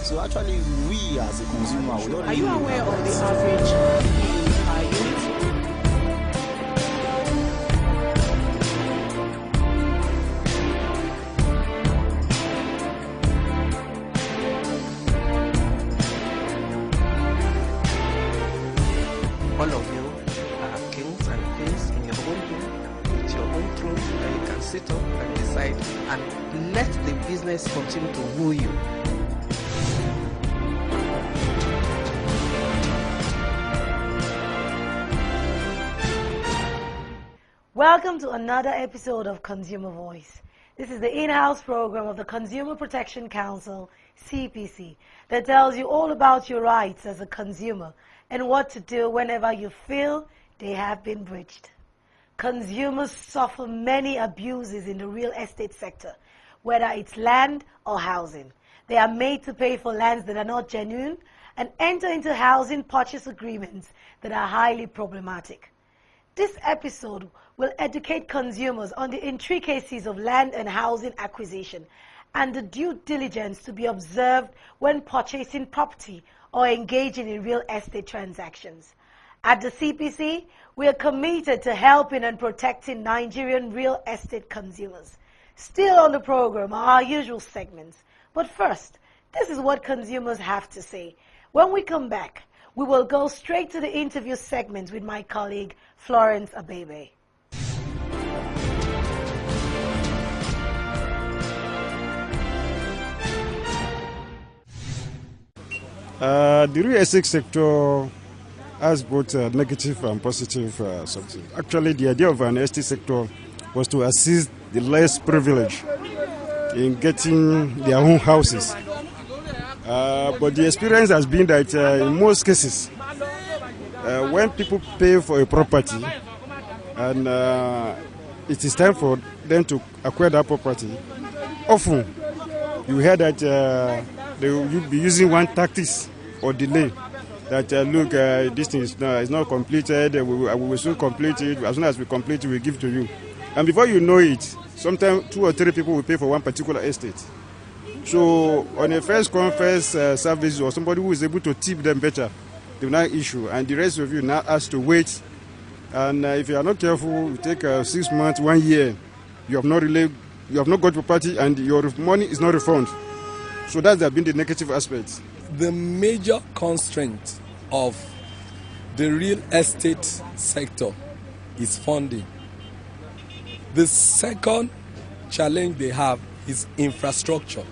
So actually, we as a consumer, we don't. Are you aware of the average E25 unit? All of you are kings and queens in your own home with your own throne that you can sit up and decide and let the business continue to woo you. Welcome to another episode of Consumer Voice. This is the in-house program of the Consumer Protection Council, CPC, that tells you all about your rights as a consumer and what to do whenever you feel they have been breached. Consumers suffer many abuses in the real estate sector, whether it's land or housing. They are made to pay for lands that are not genuine and enter into housing purchase agreements that are highly problematic. This episode will educate consumers on the intricacies of land and housing acquisition and the due diligence to be observed when purchasing property or engaging in real estate transactions. At the CPC, we are committed to helping and protecting Nigerian real estate consumers. Still on the program are our usual segments. But first, this is what consumers have to say. When we come back, we will go straight to the interview segment with my colleague, Florence Abebe. The real estate sector has both negative and positive something. Actually, the idea of an estate sector was to assist the less privileged in getting their own houses. But the experience has been that in most cases, when people pay for a property and it is time for them to acquire that property, often you hear that they will be using one tactics or delay. That look, this thing is not completed. We will soon complete it. As soon as we complete it, we give to you. And before you know it, sometimes 2 or 3 people will pay for one particular estate. So on a first come first service or somebody who is able to tip them better, they will not issue, and the rest of you now has to wait. And if you are not careful, you take 6 months, 1 year, you have not got property, and your money is not refunded. So that's been the negative aspects. The major constraint of the real estate sector is funding. The second challenge they have is infrastructure.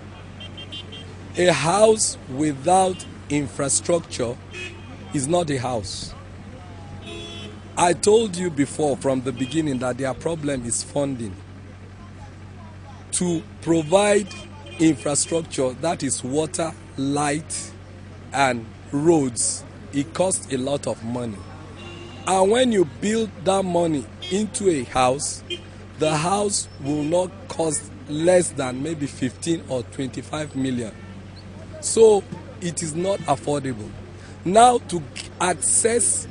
A house without infrastructure is not a house. I told you before from the beginning that their problem is funding. To provide infrastructure, that is water, light, and roads, it costs a lot of money. And when you build that money into a house, the house will not cost less than maybe 15 or 25 million. So it is not affordable. Now, to access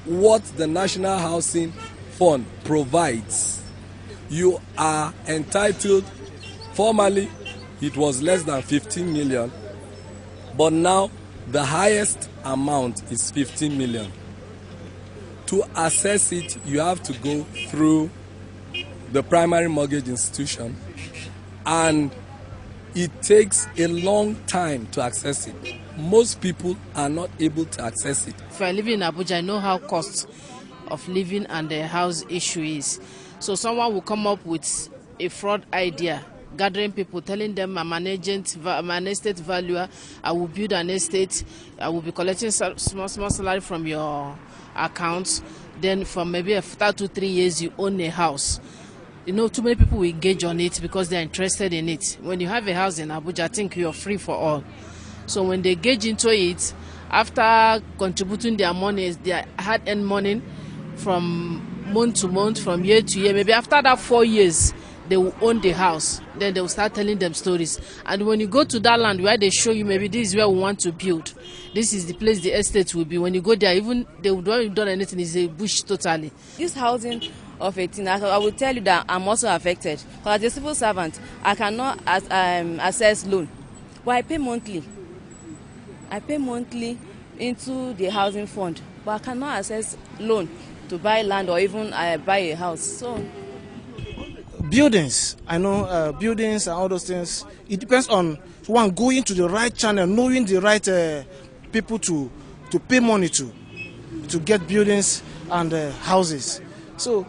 what the National Housing Fund provides, you are entitled. Formerly, it was less than 15 million, but now the highest amount is 15 million. To access it, you have to go through the primary mortgage institution, and it takes a long time to access it. Most people are not able to access it. If I live in Abuja, I know how cost of living and the house issue is. So someone will come up with a fraud idea, gathering people, telling them I'm an agent, I'm an estate valuer, I will build an estate, I will be collecting small salary from your accounts. Then for maybe after 2-3 years, you own a house. You know, too many people will engage on it because they're interested in it. When you have a house in Abuja, I think you're free for all. So when they engage into it, after contributing their money, their hard-earned money from month to month, from year to year, maybe after that 4 years, they will own the house. Then they will start telling them stories. And when you go to that land where they show you, maybe this is where we want to build, this is the place the estate will be. When you go there, even they would not have done anything, it's a bush totally. This housing of 18, I will tell you that I'm also affected. Because as a civil servant, I cannot access loan. But I pay monthly. I pay monthly into the housing fund, but I cannot access loan to buy land or even buy a house. So buildings, I know buildings and all those things, it depends on one going to the right channel, knowing the right people to pay money to get buildings and houses. So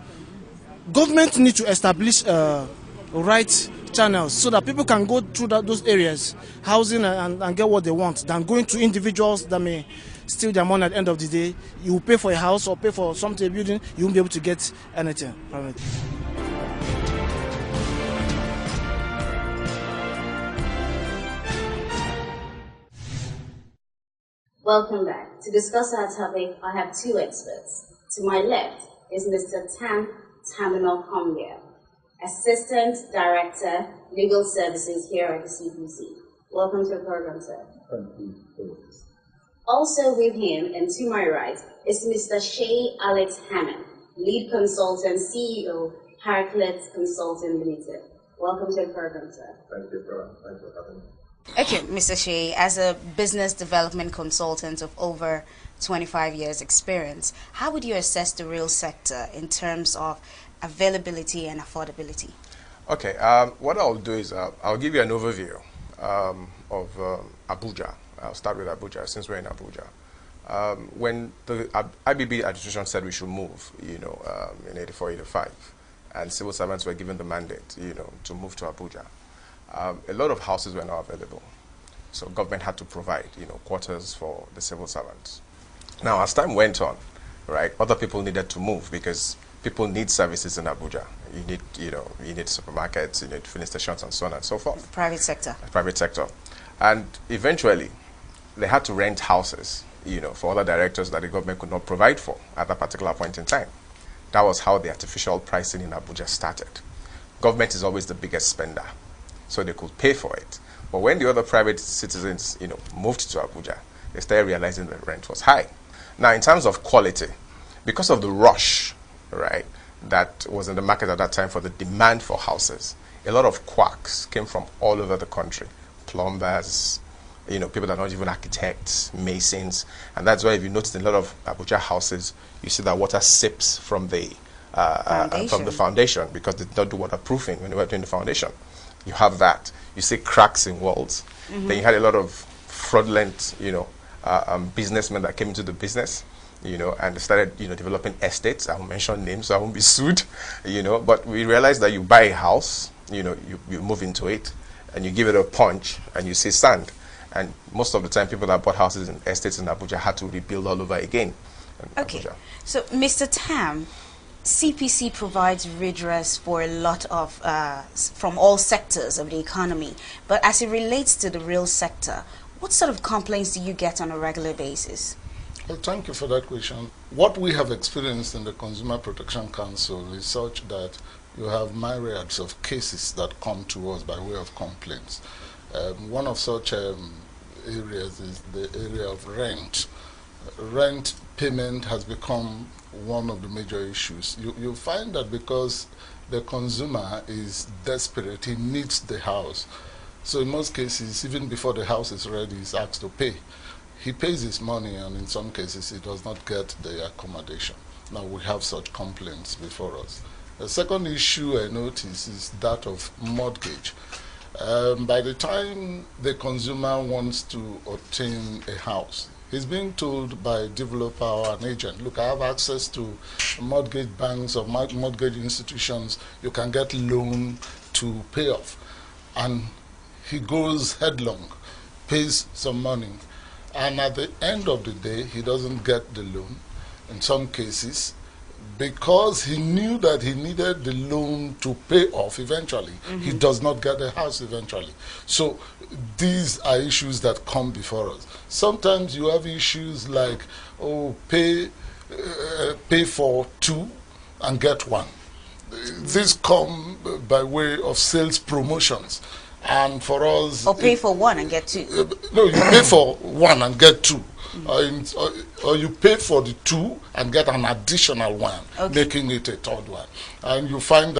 government need to establish right channels so that people can go through those areas, housing and get what they want, than going to individuals that may steal their money at the end of the day. You will pay for a house or pay for something, a building, you won't be able to get anything from it. Welcome back. To discuss our topic, I have two experts. To my left is Mr. Taminal Kombia, Assistant Director, Legal Services here at the CPC. Welcome to the program, sir. Thank you. Also with him, and to my right, is Mr. Shay Alex Hammond, Lead Consultant, CEO, Hercules Consulting Limited. Welcome to the program, sir. Thank you for having me. Okay, Mr. Shea, as a business development consultant of over 25 years experience, how would you assess the real sector in terms of availability and affordability? Okay, what I'll do is I'll give you an overview of Abuja. I'll start with Abuja since we're in Abuja. When the IBB administration said we should move, in 84, 85, and civil servants were given the mandate, to move to Abuja, a lot of houses were not available. So government had to provide, quarters for the civil servants. Now, as time went on, right, other people needed to move because people need services in Abuja. You need, you need supermarkets, you need filling stations, and so on and so forth. Private sector. Private sector. And eventually, they had to rent houses, for other directors that the government could not provide for at that particular point in time. That was how the artificial pricing in Abuja started. Government is always the biggest spender, so they could pay for it. But when the other private citizens, moved to Abuja, they started realizing the rent was high. Now, in terms of quality, because of the rush, right, that was in the market at that time for the demand for houses, a lot of quacks came from all over the country. Plumbers, people that are not even architects, masons. And that's why if you notice in a lot of Abuja houses, you see that water sips from the foundation because they don't do waterproofing when they were doing the foundation. You have that. You see cracks in walls. Then you had a lot of fraudulent, businessmen that came into the business, and they started, developing estates. I won't mention names, so I won't be sued, But we realized that you buy a house, you move into it, and you give it a punch, and you see sand. And most of the time, people that bought houses and estates in Abuja had to rebuild all over again. Okay. Abuja. So, Mr. Tam, CPC provides redress for a lot of, from all sectors of the economy. But as it relates to the real sector, what sort of complaints do you get on a regular basis? Well, thank you for that question. What we have experienced in the Consumer Protection Council is such that you have myriads of cases that come to us by way of complaints. One of such areas is the area of rent. Rent payment has become one of the major issues. You find that because the consumer is desperate, he needs the house. So in most cases, even before the house is ready, he's asked to pay. He pays his money, and in some cases, he does not get the accommodation. Now, we have such complaints before us. The second issue I notice is that of mortgage. By the time the consumer wants to obtain a house, he's being told by a developer or an agent, look, I have access to mortgage banks or mortgage institutions. You can get loan to pay off. And he goes headlong, pays some money. And at the end of the day, he doesn't get the loan. In some cases, because he knew that he needed the loan to pay off eventually, he does not get the house eventually. So these are issues that come before us. Sometimes you have issues like, pay for two and get one. These come by way of sales promotions. And for us... Or pay for one and get two. No, you pay for one and get two. Or you pay for the two and get an additional one, making it a third one. And you find